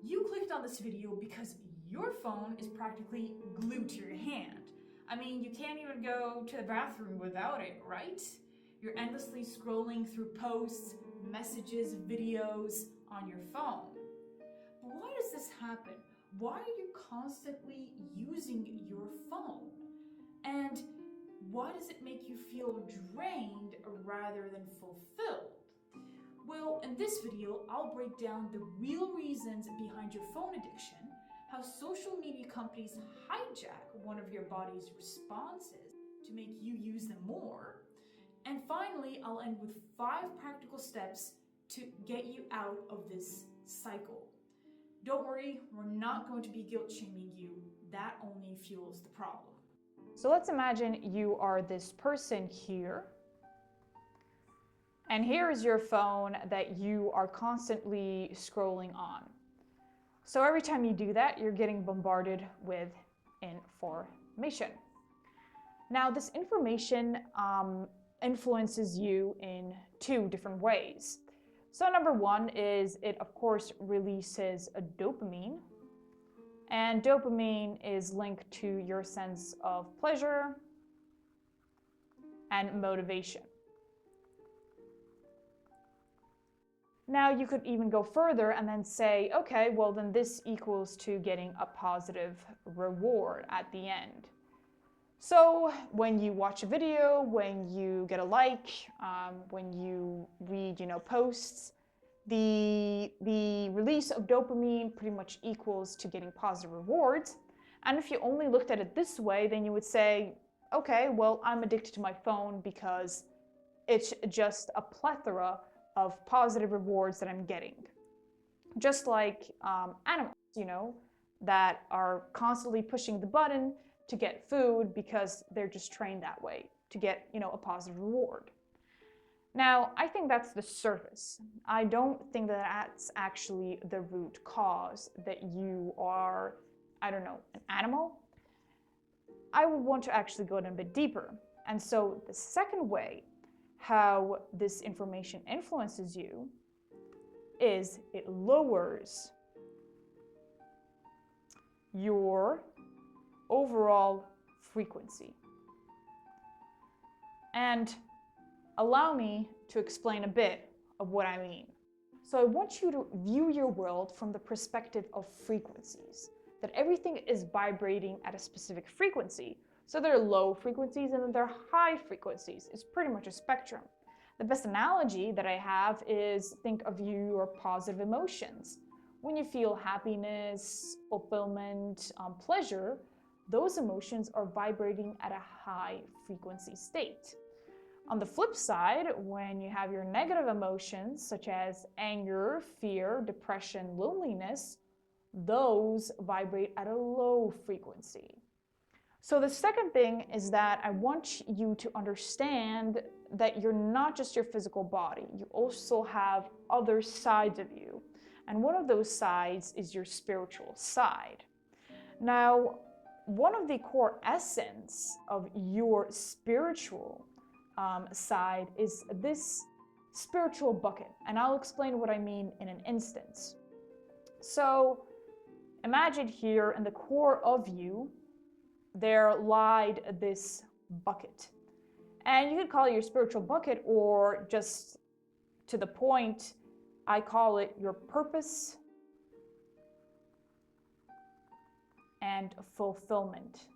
You clicked on this video because your phone is practically glued to your hand. I mean, you can't even go to the bathroom without it, right? You're endlessly scrolling through posts, messages, videos on your phone. But why does this happen? Why are you constantly using your phone? And why does it make you feel drained rather than fulfilled? Well, in this video, I'll break down the real reasons behind your phone addiction, how social media companies hijack one of your body's responses to make you use them more, and finally, I'll end with 5 practical steps to get you out of this cycle. Don't worry, we're not going to be guilt shaming you. That only fuels the problem. So let's imagine you are this person here, and here is your phone that you are constantly scrolling on. So every time you do that, you're getting bombarded with information. Now, this information influences you in 2 different ways. So number 1 is it, of course, releases a dopamine. And dopamine is linked to your sense of pleasure and motivation. Now you could even go further and then say, okay, well then this equals to getting a positive reward at the end. So when you watch a video, when you get a like, when you read, posts, the release of dopamine pretty much equals to getting positive rewards. And if you only looked at it this way, then you would say, okay, well, I'm addicted to my phone because it's just a plethora of positive rewards that I'm getting. Just like animals, that are constantly pushing the button to get food because they're just trained that way to get, a positive reward. Now, I think that's the surface. I don't think that that's actually the root cause that you are, an animal. I would want to actually go in a bit deeper. And so the second way how this information influences you is it lowers your overall frequency. And allow me to explain a bit of what I mean. So I want you to view your world from the perspective of frequencies, that everything is vibrating at a specific frequency. So there are low frequencies and then there are high frequencies. It's pretty much a spectrum. The best analogy that I have is think of your positive emotions. When you feel happiness, fulfillment, pleasure, those emotions are vibrating at a high frequency state. On the flip side, when you have your negative emotions, such as anger, fear, depression, loneliness, those vibrate at a low frequency. So the second thing is that I want you to understand that you're not just your physical body. You also have other sides of you. And one of those sides is your spiritual side. Now, one of the core essence of your spiritual side is this spiritual bucket. And I'll explain what I mean in an instance. So imagine here in the core of you, there lied this bucket. And you could call it your spiritual bucket, or just to the point, I call it your purpose and fulfillment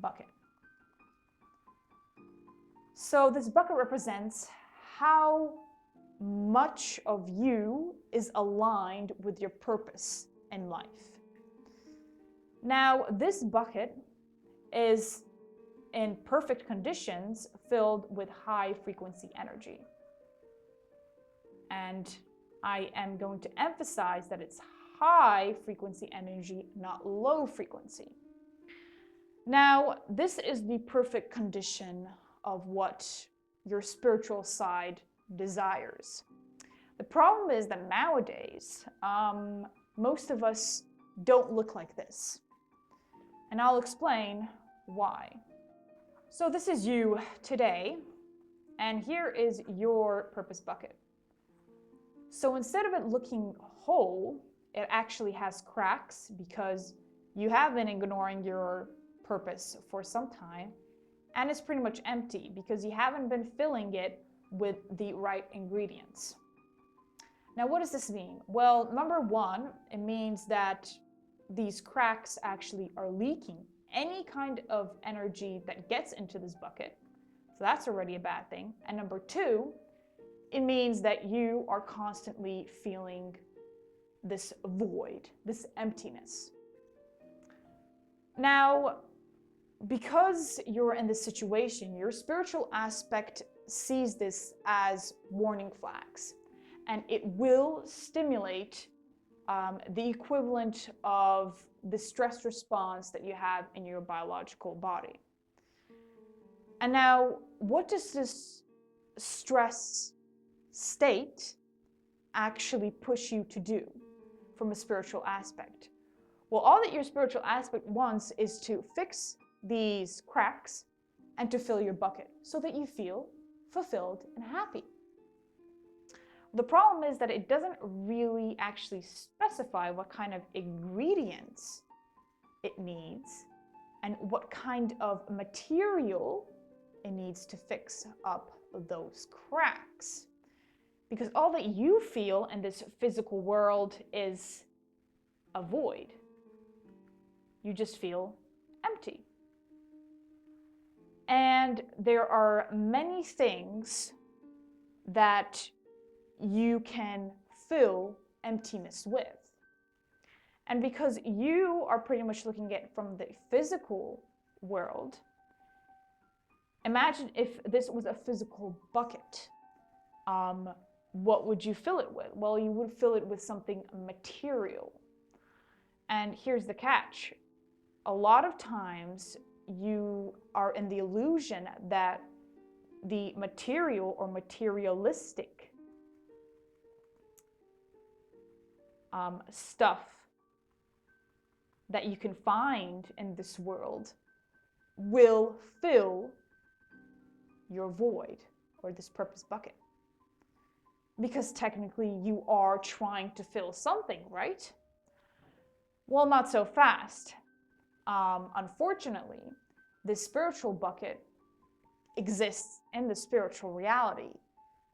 bucket. So this bucket represents how much of you is aligned with your purpose in life. Now, this bucket is in perfect conditions filled with high frequency energy. And I am going to emphasize that it's high frequency energy, not low frequency. Now, this is the perfect condition of what your spiritual side desires. The problem is that nowadays, most of us don't look like this. And I'll explain why. So this is you today, and here is your purpose bucket. So instead of it looking whole, it actually has cracks because you have been ignoring your purpose for some time, and it's pretty much empty because you haven't been filling it with the right ingredients. Now, what does this mean? Well, number one, it means that these cracks actually are leaking any kind of energy that gets into this bucket. So that's already a bad thing. And number two, it means that you are constantly feeling this void, this emptiness. Now, because you're in this situation, your spiritual aspect sees this as warning flags, and it will stimulate the equivalent of the stress response that you have in your biological body. And now, what does this stress state actually push you to do from a spiritual aspect? Well, all that your spiritual aspect wants is to fix these cracks and to fill your bucket so that you feel fulfilled and happy. The problem is that it doesn't really actually specify what kind of ingredients it needs and what kind of material it needs to fix up those cracks. Because all that you feel in this physical world is a void. You just feel empty. And there are many things that you can fill emptiness with. And because you are pretty much looking at it from the physical world, imagine if this was a physical bucket. What would you fill it with? Well, you would fill it with something material. And here's the catch. A lot of times you are in the illusion that the material or materialistic stuff that you can find in this world will fill your void or this purpose bucket. Because technically you are trying to fill something, right? Well, not so fast. Unfortunately, this spiritual bucket exists in the spiritual reality.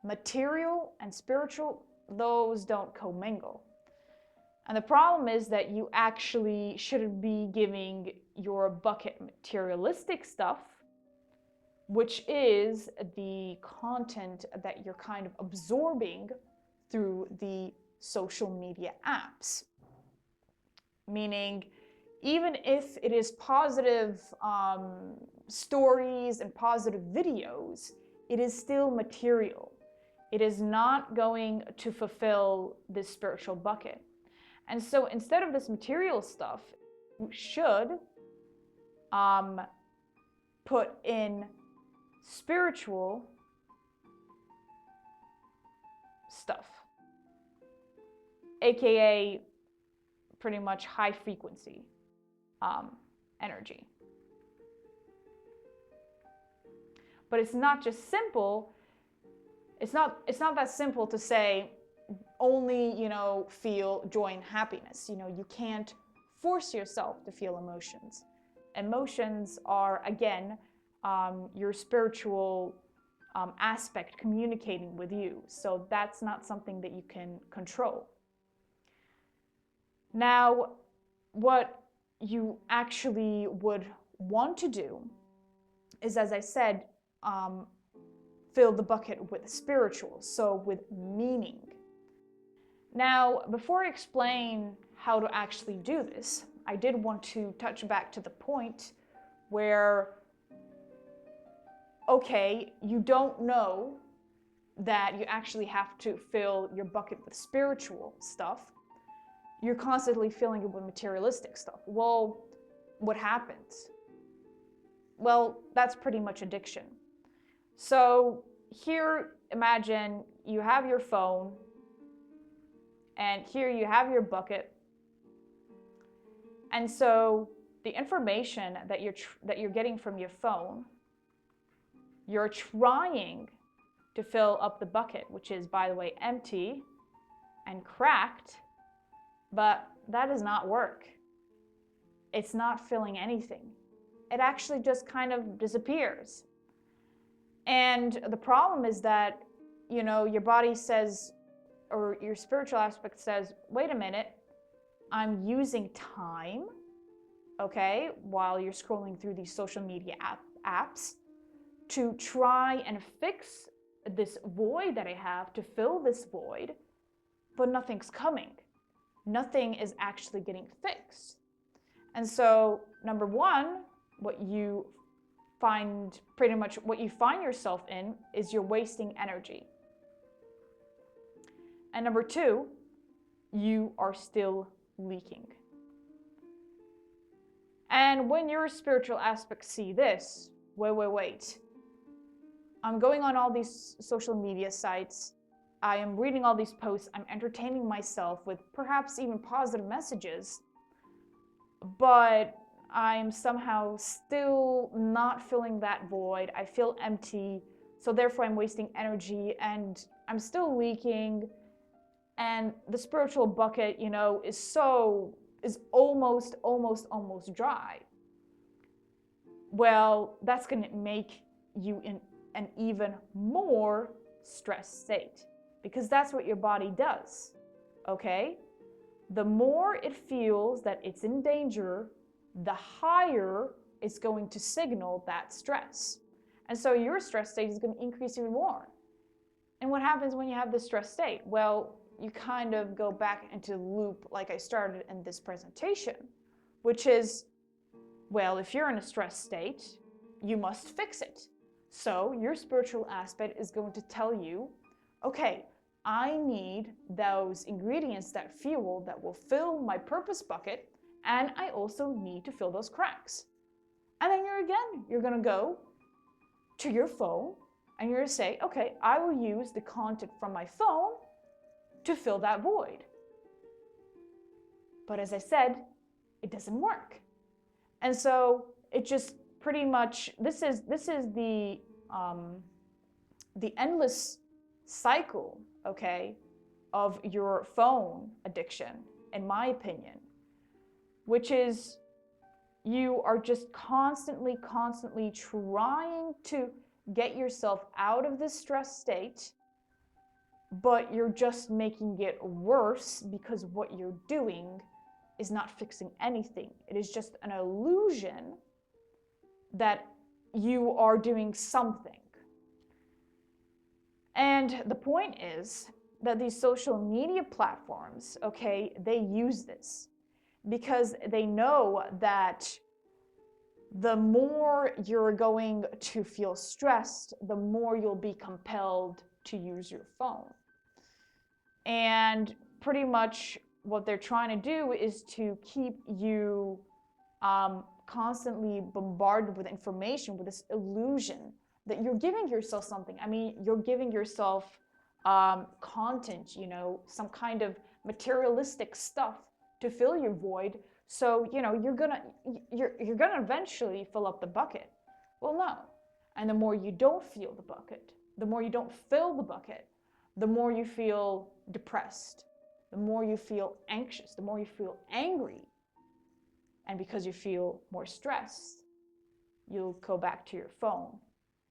Material and spiritual, those don't commingle. And the problem is that you actually shouldn't be giving your bucket materialistic stuff, which is the content that you're kind of absorbing through the social media apps. Meaning, even if it is positive stories and positive videos, it is still material. It is not going to fulfill this spiritual bucket. And so instead of this material stuff, you should put in spiritual stuff, aka pretty much high frequency energy. But it's not just simple. It's not that simple to say only, feel joy and happiness. You can't force yourself to feel emotions. Emotions are, again, your spiritual aspect communicating with you. So that's not something that you can control. Now, what you actually would want to do is, as I said, fill the bucket with spiritual, so with meaning. Now, before I explain how to actually do this, I did want to touch back to the point where, okay, you don't know that you actually have to fill your bucket with spiritual stuff. You're constantly filling it with materialistic stuff. Well, what happens? Well, that's pretty much addiction. So here, imagine you have your phone, and here you have your bucket. And so the information that you're getting from your phone, you're trying to fill up the bucket, which is, by the way, empty and cracked, But that does not work. It's not filling anything. It actually just kind of disappears. And the problem is that, your body says, or your spiritual aspect says, wait a minute, I'm using time, okay, while you're scrolling through these social media apps to try and fix this void that I have, to fill this void, but nothing's coming. Nothing is actually getting fixed. And so, number one, what you find yourself in is you're wasting energy. And number two, you are still leaking. And when your spiritual aspects see this, wait. I'm going on all these social media sites. I am reading all these posts. I'm entertaining myself with perhaps even positive messages. But I'm somehow still not filling that void. I feel empty. So therefore I'm wasting energy and I'm still leaking. And the spiritual bucket, is almost dry. Well, that's going to make you in an even more stressed state, because that's what your body does, okay? The more it feels that it's in danger, the higher it's going to signal that stress. And so your stress state is going to increase even more. And what happens when you have this stress state? Well, you kind of go back into the loop like I started in this presentation, which is, well, if you're in a stress state, you must fix it. So your spiritual aspect is going to tell you, okay, I need those ingredients, that fuel that will fill my purpose bucket, and I also need to fill those cracks. And then you're going to go to your phone and you're going to say, okay, I will use the content from my phone to fill that void. But as I said, it doesn't work. And so it just pretty much, this is the endless cycle, okay, of your phone addiction, in my opinion, which is you are just constantly trying to get yourself out of this stress state, but you're just making it worse because what you're doing is not fixing anything. It is just an illusion that you are doing something. And the point is that these social media platforms, okay, they use this because they know that the more you're going to feel stressed, the more you'll be compelled to use your phone. And pretty much what they're trying to do is to keep you constantly bombarded with information, with this illusion that you're giving yourself something. I mean, you're giving yourself content, some kind of materialistic stuff to fill your void. So, you're gonna eventually fill up the bucket. Well, no. And the more you don't fill the bucket, the more you don't fill the bucket, the more you feel depressed, the more you feel anxious, the more you feel angry. And because you feel more stressed, you'll go back to your phone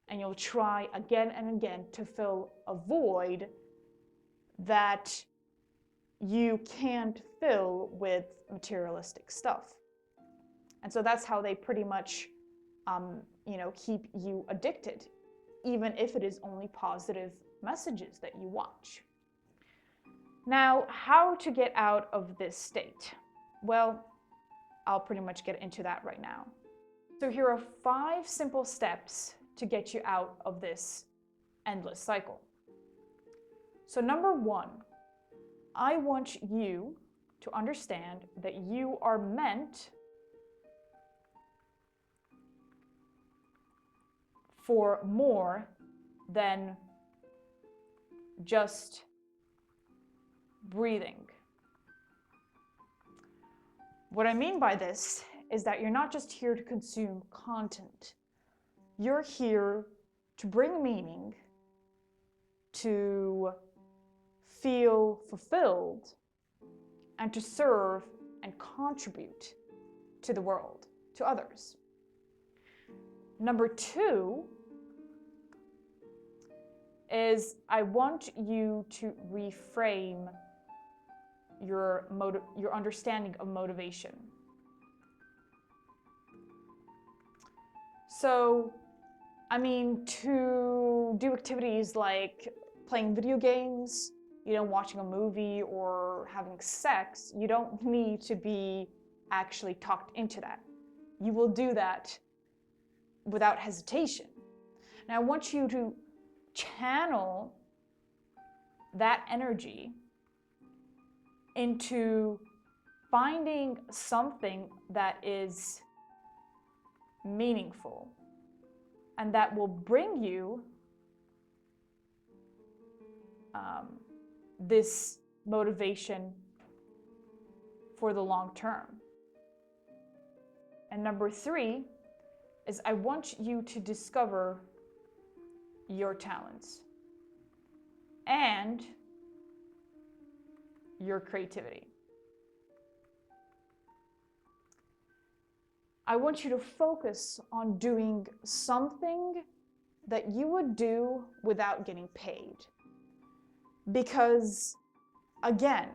and you'll try again and again to fill a void that you can't fill with materialistic stuff. And so that's how they pretty much, keep you addicted, even if it is only positive messages that you watch. Now, how to get out of this state? Well, I'll pretty much get into that right now. So here are 5 simple steps to get you out of this endless cycle. So number 1, I want you to understand that you are meant for more than just breathing. What I mean by this is that you're not just here to consume content. You're here to bring meaning, to feel fulfilled, and to serve and contribute to the world, to others. Number 2 is I want you to reframe your understanding of motivation. So, I mean, to do activities like playing video games, watching a movie or having sex, you don't need to be actually talked into that. You will do that without hesitation. Now, I want you to channel that energy into finding something that is meaningful and that will bring you this motivation for the long term. And number 3 is I want you to discover your talents and your creativity. I want you to focus on doing something that you would do without getting paid. Because, again,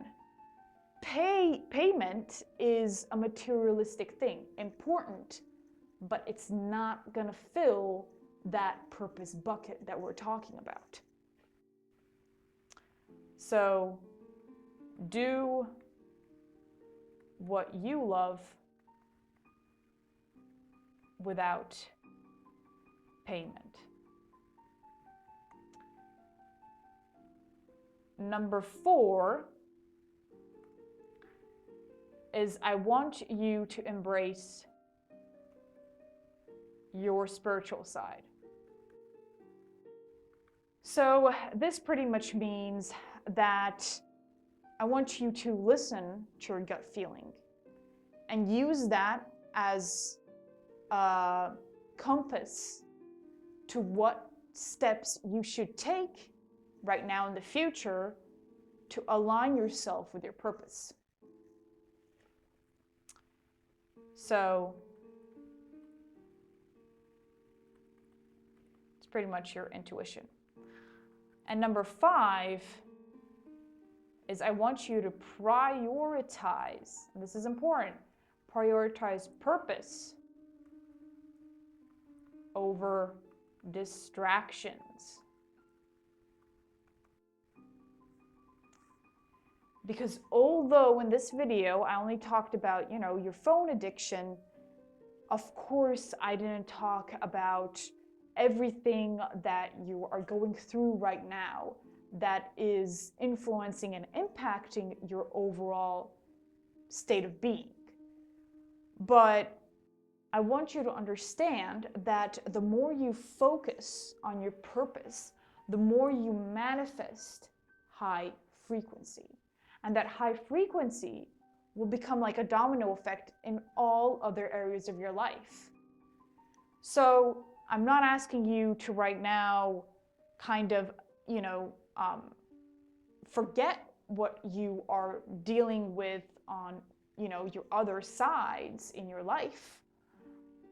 payment is a materialistic thing, important, but it's not going to fill that purpose bucket that we're talking about. So, do what you love without payment. Number 4 is I want you to embrace your spiritual side. So this pretty much means that I want you to listen to your gut feeling and use that as a compass to what steps you should take right now in the future to align yourself with your purpose. So it's pretty much your intuition. And number 5 is I want you to prioritize, and this is important, prioritize purpose over distractions. Because although in this video I only talked about, your phone addiction, of course I didn't talk about everything that you are going through right now that is influencing and impacting your overall state of being. But I want you to understand that the more you focus on your purpose, the more you manifest high frequency. And that high frequency will become like a domino effect in all other areas of your life. So I'm not asking you to right now kind of, forget what you are dealing with on, your other sides in your life.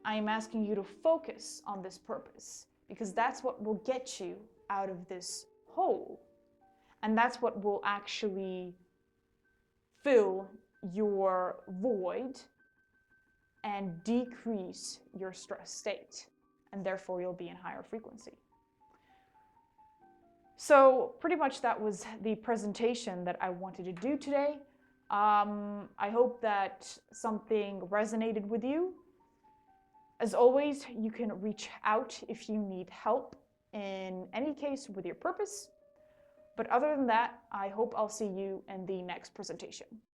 I am asking you to focus on this purpose because that's what will get you out of this hole. And that's what will actually fill your void and decrease your stress state. And therefore you'll be in higher frequency. So pretty much that was the presentation that I wanted to do today. I hope that something resonated with you. As always, you can reach out if you need help in any case with your purpose. But other than that, I hope I'll see you in the next presentation.